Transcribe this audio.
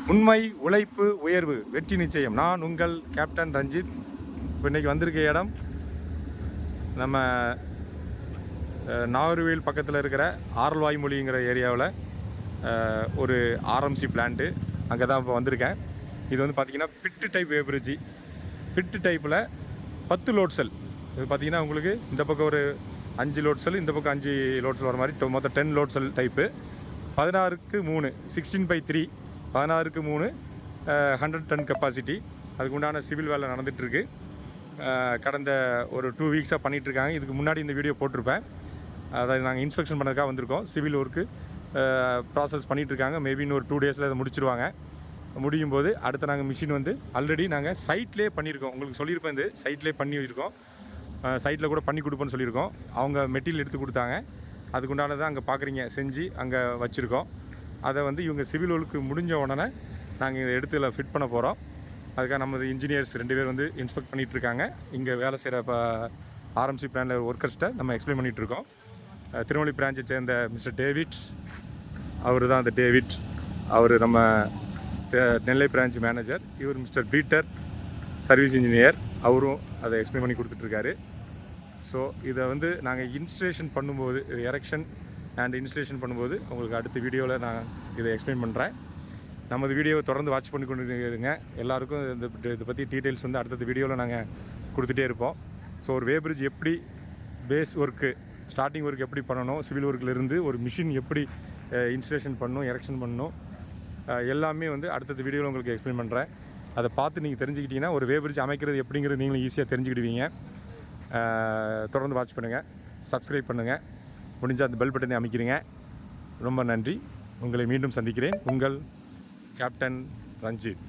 உண்மை, உழைப்பு, உயர்வு, வெற்றி நிச்சயம். நான் உங்கள் கேப்டன் ரஞ்சித். இப்போ இன்றைக்கி வந்திருக்க இடம் நம்ம நாகர்கோவில் பக்கத்தில் இருக்கிற ஆரல்வாய்மொழிங்கிற ஏரியாவில் ஒரு ஆர்எம்சி பிளான்ட்டு. அங்கே தான் இப்போ வந்திருக்கேன். இது வந்து பார்த்திங்கன்னா பிட்டு டைப் வேப்ரிட்ஜி. பிட்டு டைப்பில் 10 லோட் செல். இது பார்த்திங்கன்னா உங்களுக்கு இந்த பக்கம் ஒரு 5 லோட் செல், இந்த பக்கம் 5 லோட் செல் வர மாதிரி மொத்தம் 10 load cell type. 16:3 16/3 16:3 100 ton capacity. அதுக்கு உண்டான சிவில் வேலை நடந்துகிட்ருக்கு. கடந்த ஒரு 2 வீக்ஸாக பண்ணிகிட்ருக்காங்க. இதுக்கு முன்னாடி இந்த வீடியோ போட்டிருப்பேன். அதை நாங்கள் இன்ஸ்பெக்ஷன் பண்ணதுக்காக வந்திருக்கோம். சிவில் ஒர்க்கு ப்ராசஸ் பண்ணிகிட்ருக்காங்க. மேபி இன்னும் ஒரு 2 டேஸில் அதை முடிச்சிருவாங்க. முடியும் போது அடுத்து நாங்கள் மிஷின் வந்து ஆல்ரெடி நாங்கள் சைட்லேயே பண்ணியிருக்கோம். உங்களுக்கு சொல்லியிருப்பேன், இது சைட்லேயே பண்ணி வச்சுருக்கோம். சைட்டில் கூட பண்ணி கொடுப்போன்னு சொல்லியிருக்கோம். அவங்க மெட்டீரியல் எடுத்து கொடுத்தாங்க. அதுக்குண்டானதை அங்கே பார்க்குறீங்க செஞ்சு அங்கே வச்சுருக்கோம். அதை வந்து இவங்க சிவில் ஒர்க்கு முடிஞ்ச உடனே நாங்கள் இதை எடுத்து ஃபிட் பண்ண போகிறோம். அதுக்காக நமது இன்ஜினியர்ஸ் 2 பேர் வந்து இன்ஸ்பெக்ட் பண்ணிகிட்ருக்காங்க. இங்கே வேலை செய்கிற ஆர்எம்சி பிளானில் ஒர்க்கர்ஸ்ட்டை நம்ம எக்ஸ்பிளைன் பண்ணிகிட்ருக்கோம். திருநெல்வேலி பிரான்ச்சை சேர்ந்த மிஸ்டர் டேவிட், அவர் தான் அந்த டேவிட். அவர் நம்ம நெல்லை பிரான்ச் மேனேஜர். இவர் மிஸ்டர் பீட்டர், சர்வீஸ் இன்ஜினியர். அவரும் அதை எக்ஸ்பிளைன் பண்ணி கொடுத்துட்ருக்காரு. ஸோ இதை வந்து நாங்கள் இன்ஸ்டலேஷன் பண்ணும்போது, எரெக்ஷன் அண்ட் இன்ஸ்டலேஷன் பண்ணும்போது உங்களுக்கு அடுத்த வீடியோவில் நான் இதை எக்ஸ்பிளைன் பண்ணுறேன். நமது வீடியோவை தொடர்ந்து வாட்ச் பண்ணி கொண்டு இருங்க. எல்லாருக்கும் இதை பற்றி டீட்டெயில்ஸ் வந்து அடுத்த வீடியோவில் நாங்கள் கொடுத்துட்டே இருப்போம். ஸோ ஒரு வேப்ரிட்ஜ் எப்படி பேஸ் ஒர்க்கு, ஸ்டார்டிங் ஒர்க் எப்படி பண்ணணும், சிவில் ஒர்க்கிலிருந்து ஒரு மிஷின் எப்படி இன்ஸ்டலேஷன் பண்ணணும், எரெக்ஷன் பண்ணணும், எல்லாமே வந்து அடுத்த வீடியோவில் உங்களுக்கு எக்ஸ்பிளைன் பண்ணுறேன். அதை பார்த்து நீங்கள் தெரிஞ்சுக்கிட்டிங்கன்னா ஒரு வேப்ரிட்ஜ் அமைக்கிறது எப்படிங்கிறது நீங்களும் ஈஸியாக தெரிஞ்சுக்கிடுவீங்க. தொடர்ந்து வாட்ச் பண்ணுங்கள், சப்ஸ்கிரைப் பண்ணுங்கள், முடிஞ்சால் அந்த பெல் பட்டனை அமைக்கிறீங்க. ரொம்ப நன்றி. உங்களை மீண்டும் சந்திக்கிறேன். உங்கள் கேப்டன் ரஞ்சித்.